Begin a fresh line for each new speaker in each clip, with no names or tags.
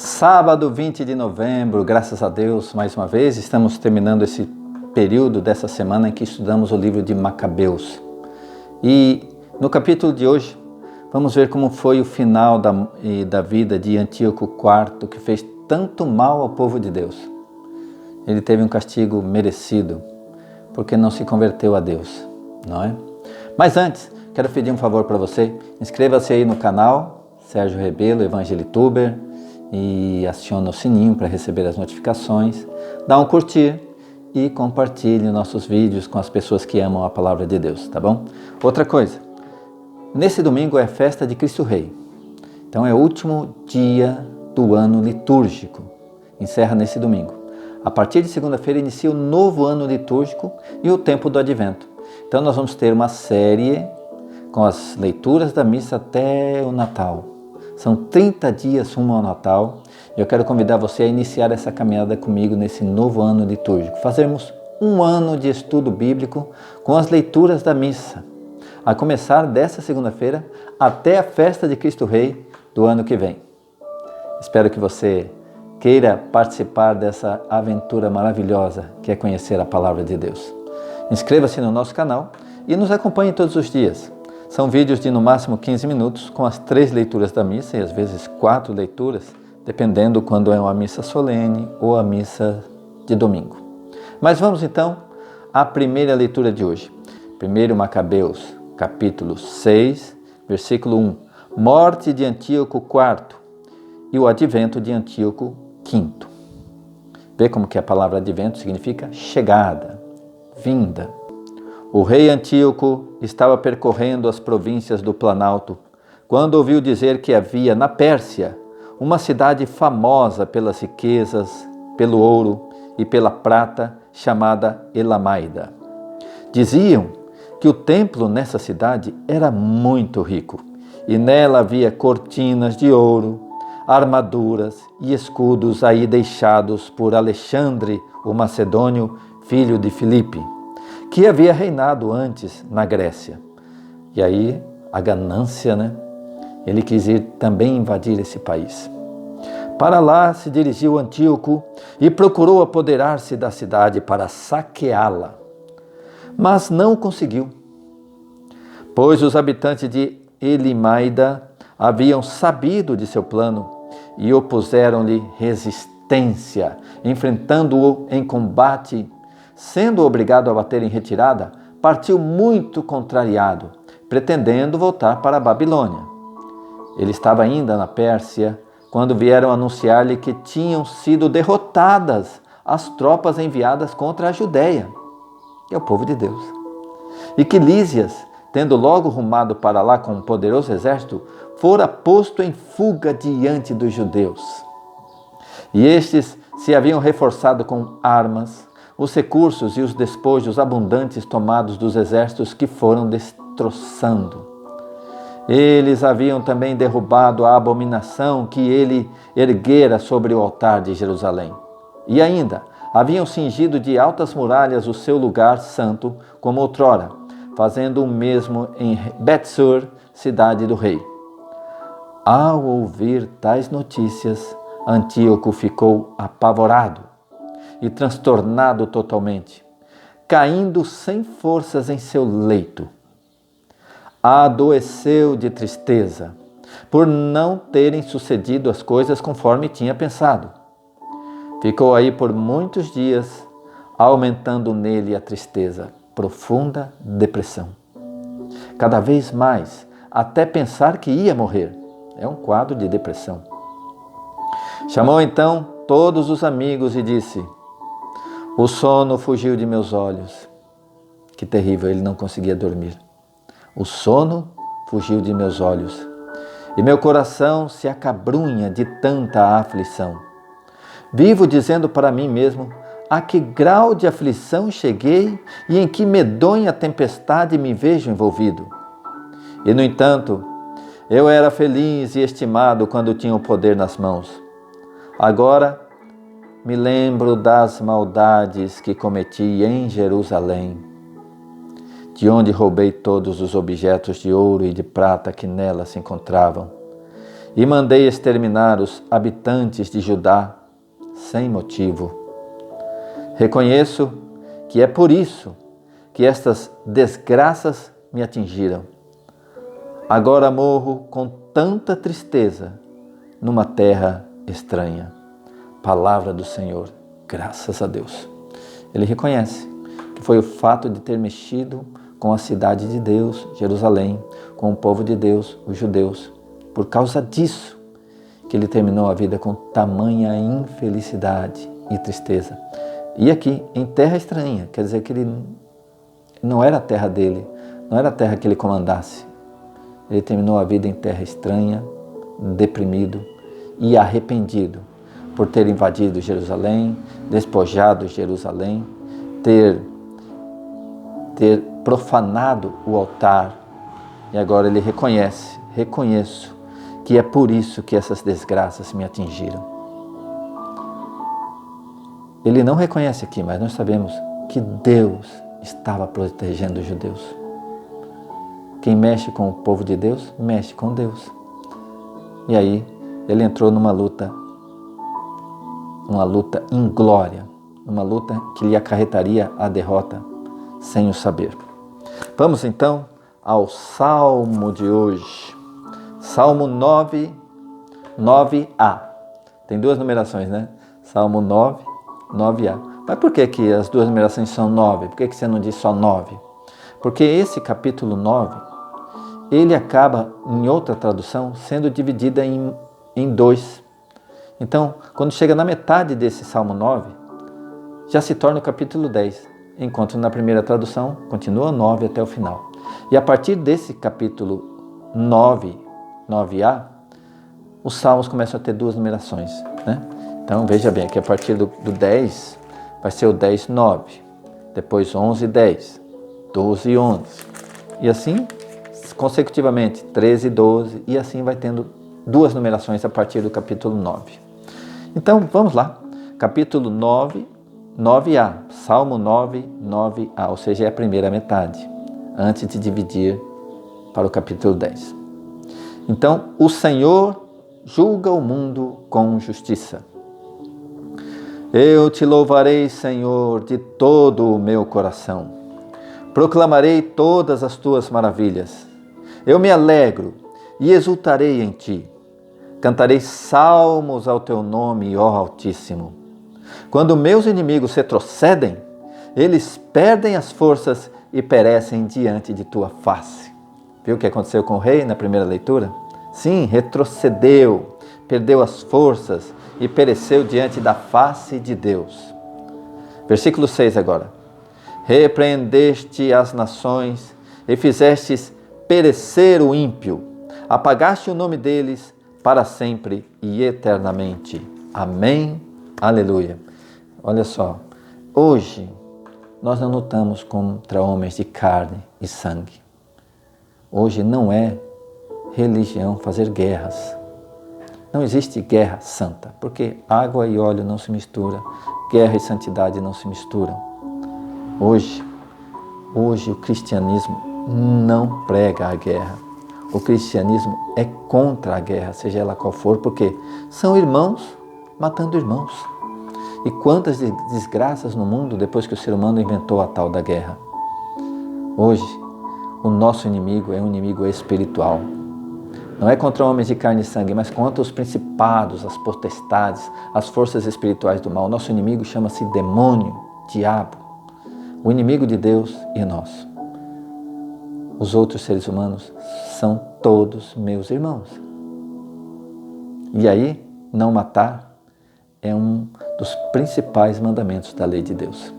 Sábado 20 de novembro, graças a Deus, mais uma vez, estamos terminando esse período dessa semana em que estudamos o livro de Macabeus. E no capítulo de hoje, vamos ver como foi o final da vida de Antíoco IV, que fez tanto mal ao povo de Deus. Ele teve um castigo merecido, porque não se converteu a Deus, não é? Mas antes, quero pedir um favor para você, inscreva-se aí no canal, Sérgio Rebelo, Evangelituber, e aciona o sininho para receber as notificações, dá um curtir e compartilhe nossos vídeos com as pessoas que amam a palavra de Deus, tá bom? Outra coisa, nesse domingo é festa de Cristo Rei, então é o último dia do ano litúrgico, encerra nesse domingo. A partir de segunda-feira inicia o novo ano litúrgico e o tempo do advento. Então nós vamos ter uma série com as leituras da missa até o Natal. São 30 dias rumo ao Natal e eu quero convidar você a iniciar essa caminhada comigo nesse novo ano litúrgico. Fazermos um ano de estudo bíblico com as leituras da missa, a começar dessa segunda-feira até a festa de Cristo Rei do ano que vem. Espero que você queira participar dessa aventura maravilhosa que é conhecer a palavra de Deus. Inscreva-se no nosso canal e nos acompanhe todos os dias. São vídeos de no máximo 15 minutos com as 3 leituras da missa e às vezes 4 leituras, dependendo quando é uma missa solene ou a missa de domingo. Mas vamos então à primeira leitura de hoje. 1 Macabeus, capítulo 6, versículo 1. Morte de Antíoco IV e o advento de Antíoco V. Vê como que a palavra advento significa chegada, vinda. O rei Antíoco estava percorrendo as províncias do Planalto, quando ouviu dizer que havia na Pérsia uma cidade famosa pelas riquezas, pelo ouro e pela prata, chamada Elamaida. Diziam que o templo nessa cidade era muito rico, e nela havia cortinas de ouro, armaduras e escudos aí deixados por Alexandre, o macedônio, filho de Filipe, que havia reinado antes na Grécia. E aí, a ganância, né? Ele quis ir também invadir esse país. Para lá se dirigiu Antíoco e procurou apoderar-se da cidade para saqueá-la. Mas não conseguiu, pois os habitantes de Elamaida haviam sabido de seu plano e opuseram-lhe resistência, enfrentando-o em combate. Sendo obrigado a bater em retirada, partiu muito contrariado, pretendendo voltar para a Babilônia. Ele estava ainda na Pérsia, quando vieram anunciar-lhe que tinham sido derrotadas as tropas enviadas contra a Judéia, que é o povo de Deus, e que Lísias, tendo logo rumado para lá com um poderoso exército, fora posto em fuga diante dos judeus. E estes se haviam reforçado com armas, os recursos e os despojos abundantes tomados dos exércitos que foram destroçando. Eles haviam também derrubado a abominação que ele erguera sobre o altar de Jerusalém. E ainda haviam cingido de altas muralhas o seu lugar santo, como outrora, fazendo o mesmo em Betsur, cidade do rei. Ao ouvir tais notícias, Antíoco ficou apavorado e transtornado totalmente, caindo sem forças em seu leito. Adoeceu de tristeza, por não terem sucedido as coisas conforme tinha pensado. Ficou aí por muitos dias, aumentando nele a tristeza, profunda depressão. Cada vez mais, até pensar que ia morrer. É um quadro de depressão. Chamou então todos os amigos e disse: o sono fugiu de meus olhos. Que terrível, ele não conseguia dormir. O sono fugiu de meus olhos, e meu coração se acabrunha de tanta aflição. Vivo dizendo para mim mesmo, a que grau de aflição cheguei e em que medonha tempestade me vejo envolvido. E, no entanto, eu era feliz e estimado quando tinha o poder nas mãos. Agora, me lembro das maldades que cometi em Jerusalém, de onde roubei todos os objetos de ouro e de prata que nela se encontravam, e mandei exterminar os habitantes de Judá sem motivo. Reconheço que é por isso que estas desgraças me atingiram. Agora morro com tanta tristeza numa terra estranha. Palavra do Senhor, graças a Deus. Ele reconhece que foi o fato de ter mexido com a cidade de Deus, Jerusalém, com o povo de Deus, os judeus. Por causa disso que ele terminou a vida com tamanha infelicidade e tristeza. E aqui, em terra estranha, quer dizer que ele não era a terra dele, não era a terra que ele comandasse. Ele terminou a vida em terra estranha, deprimido e arrependido por ter invadido Jerusalém, despojado Jerusalém, ter profanado o altar. E agora ele reconheço que é por isso que essas desgraças me atingiram. Ele não reconhece aqui, mas nós sabemos que Deus estava protegendo os judeus. Quem mexe com o povo de Deus, mexe com Deus. E aí ele entrou numa luta inglória, uma luta que lhe acarretaria a derrota sem o saber. Vamos então ao Salmo de hoje. Salmo 9a. Tem duas numerações, né? Salmo 9a. Mas por que as duas numerações são 9? Por que você não diz só 9? Porque esse capítulo 9, ele acaba, em outra tradução, sendo dividida em dois. Então, quando chega na metade desse Salmo 9, já se torna o capítulo 10, enquanto na primeira tradução continua 9 até o final. E a partir desse capítulo 9a, os salmos começam a ter duas numerações, né? Então, veja bem, aqui a partir do 10, vai ser o 10:9, depois 11:10, 12:11, e assim, consecutivamente, 13:12, e assim vai tendo duas numerações a partir do capítulo 9. Então, vamos lá, capítulo 9a, Salmo 9:9a, ou seja, é a primeira metade, antes de dividir para o capítulo 10. Então, o Senhor julga o mundo com justiça. Eu te louvarei, Senhor, de todo o meu coração. Proclamarei todas as tuas maravilhas. Eu me alegro e exultarei em ti. Cantarei salmos ao teu nome, ó Altíssimo. Quando meus inimigos retrocedem, eles perdem as forças e perecem diante de tua face. Viu o que aconteceu com o rei na primeira leitura? Sim, retrocedeu, perdeu as forças e pereceu diante da face de Deus. Versículo 6 agora. Repreendeste as nações e fizestes perecer o ímpio. Apagaste o nome deles para sempre e eternamente. Amém. Aleluia. Olha só, hoje nós não lutamos contra homens de carne e sangue. Hoje não é religião fazer guerras. Não existe guerra santa, porque água e óleo não se misturam, guerra e santidade não se misturam. Hoje o cristianismo não prega a guerra. O cristianismo é contra a guerra, seja ela qual for, porque são irmãos matando irmãos. E quantas desgraças no mundo depois que o ser humano inventou a tal da guerra. Hoje, o nosso inimigo é um inimigo espiritual. Não é contra homens de carne e sangue, mas contra os principados, as potestades, as forças espirituais do mal. O nosso inimigo chama-se demônio, diabo, o inimigo de Deus e nós. Os outros seres humanos são todos meus irmãos. E aí, não matar é um dos principais mandamentos da lei de Deus.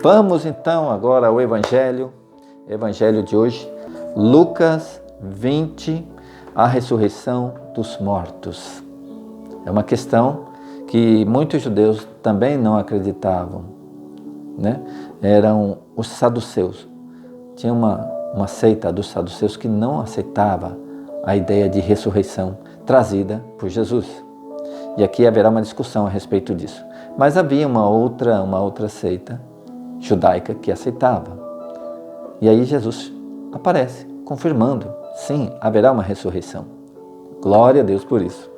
Vamos então agora ao Evangelho de hoje, Lucas 20, a ressurreição dos mortos. É uma questão que muitos judeus também não acreditavam, né? Eram os saduceus. Tinha uma seita dos saduceus que não aceitava a ideia de ressurreição trazida por Jesus. E aqui haverá uma discussão a respeito disso. Mas havia uma outra seita judaica que aceitava. E aí Jesus aparece, confirmando, sim, haverá uma ressurreição. Glória a Deus por isso.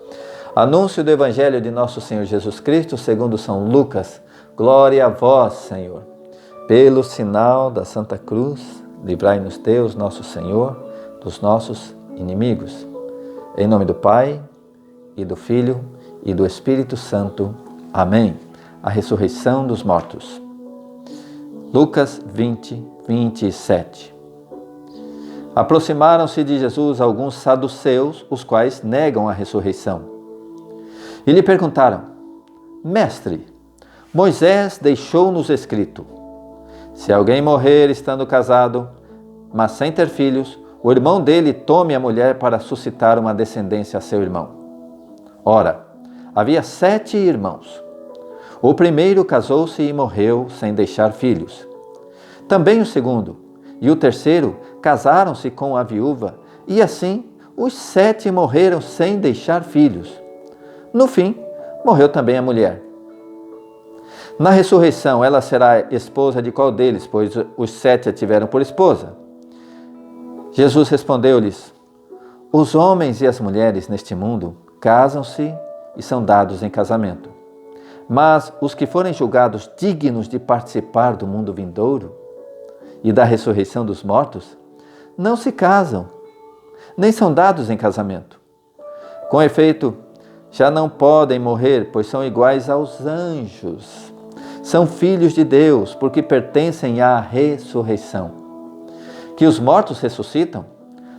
Anúncio do Evangelho de nosso Senhor Jesus Cristo, segundo São Lucas. Glória a vós, Senhor. Pelo sinal da Santa Cruz, livrai-nos Deus, nosso Senhor, dos nossos inimigos. Em nome do Pai, e do Filho, e do Espírito Santo. Amém. A ressurreição dos mortos. Lucas 20, 27. Aproximaram-se de Jesus alguns saduceus, os quais negam a ressurreição. E lhe perguntaram: Mestre, Moisés deixou-nos escrito: se alguém morrer estando casado, mas sem ter filhos, o irmão dele tome a mulher para suscitar uma descendência a seu irmão. Ora, havia 7 irmãos. O primeiro casou-se e morreu sem deixar filhos. Também o segundo e o terceiro casaram-se com a viúva, e assim os 7 morreram sem deixar filhos. No fim, morreu também a mulher. Na ressurreição, ela será esposa de qual deles, pois os 7 a tiveram por esposa? Jesus respondeu-lhes: os homens e as mulheres neste mundo casam-se e são dados em casamento. Mas os que forem julgados dignos de participar do mundo vindouro e da ressurreição dos mortos, não se casam, nem são dados em casamento. Com efeito, já não podem morrer, pois são iguais aos anjos. São filhos de Deus, porque pertencem à ressurreição. Que os mortos ressuscitam,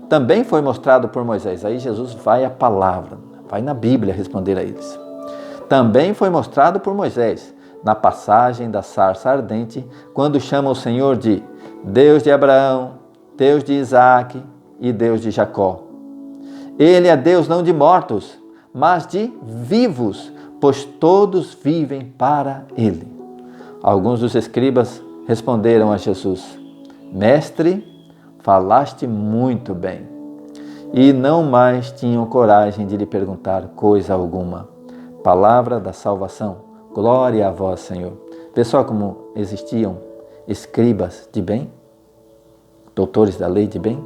também foi mostrado por Moisés. Aí Jesus vai à palavra, vai na Bíblia responder a eles. Também foi mostrado por Moisés, na passagem da sarça ardente, quando chama o Senhor de Deus de Abraão, Deus de Isaque e Deus de Jacó. Ele é Deus não de mortos, mas de vivos, pois todos vivem para Ele. Alguns dos escribas responderam a Jesus: Mestre, falaste muito bem. E não mais tinham coragem de lhe perguntar coisa alguma. Palavra da salvação. Glória a vós, Senhor. Vê só como existiam escribas de bem, doutores da lei de bem.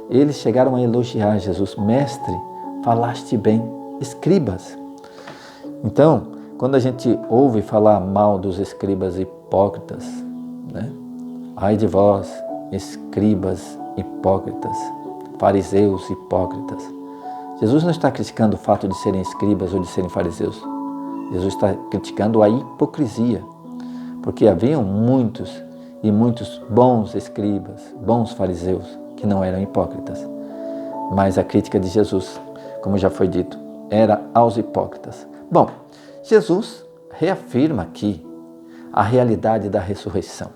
Eles chegaram a elogiar Jesus. Mestre, falaste bem. Escribas. Então, quando a gente ouve falar mal dos escribas hipócritas, né? Ai de vós, escribas hipócritas, fariseus hipócritas. Jesus não está criticando o fato de serem escribas ou de serem fariseus. Jesus está criticando a hipocrisia, porque haviam muitos e muitos bons escribas, bons fariseus, que não eram hipócritas. Mas a crítica de Jesus, como já foi dito, era aos hipócritas. Bom, Jesus reafirma aqui a realidade da ressurreição,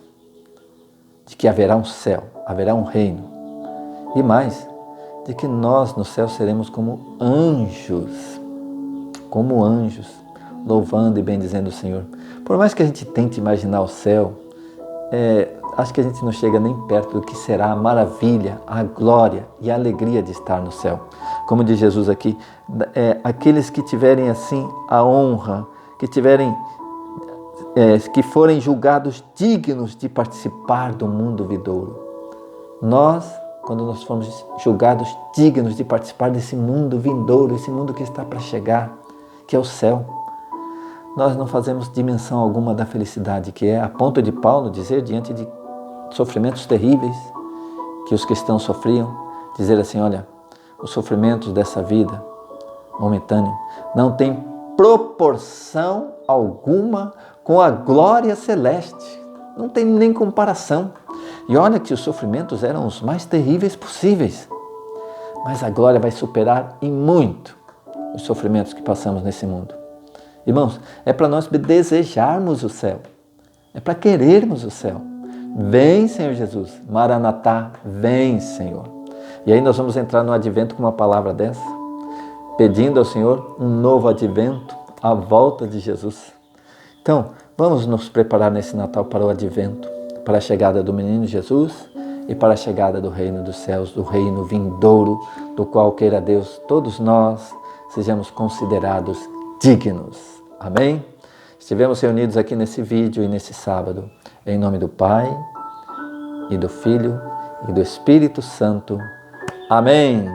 de que haverá um céu, haverá um reino, e mais, de que nós no céu seremos como anjos, louvando e bendizendo o Senhor. Por mais que a gente tente imaginar o céu, acho que a gente não chega nem perto do que será a maravilha, a glória e a alegria de estar no céu. Como diz Jesus aqui, aqueles que tiverem assim a honra, que forem julgados dignos de participar do mundo vindouro. Nós, quando nós formos julgados dignos de participar desse mundo vindouro, esse mundo que está para chegar, que é o céu, nós não fazemos dimensão alguma da felicidade que é, a ponto de Paulo dizer, diante de sofrimentos terríveis que os cristãos sofriam, dizer assim: olha, os sofrimentos dessa vida momentânea não têm proporção alguma com a glória celeste. Não tem nem comparação. E olha que os sofrimentos eram os mais terríveis possíveis. Mas a glória vai superar em muito os sofrimentos que passamos nesse mundo. Irmãos, é para nós desejarmos o céu. É para querermos o céu. Vem, Senhor Jesus. Maranatá, vem, Senhor. E aí nós vamos entrar no advento com uma palavra dessa, pedindo ao Senhor um novo advento, a volta de Jesus. Então, vamos nos preparar nesse Natal para o advento, para a chegada do menino Jesus e para a chegada do reino dos céus, do reino vindouro, do qual, queira Deus, todos nós sejamos considerados dignos. Amém? Estivemos reunidos aqui nesse vídeo e nesse sábado, em nome do Pai, e do Filho, e do Espírito Santo. Amém!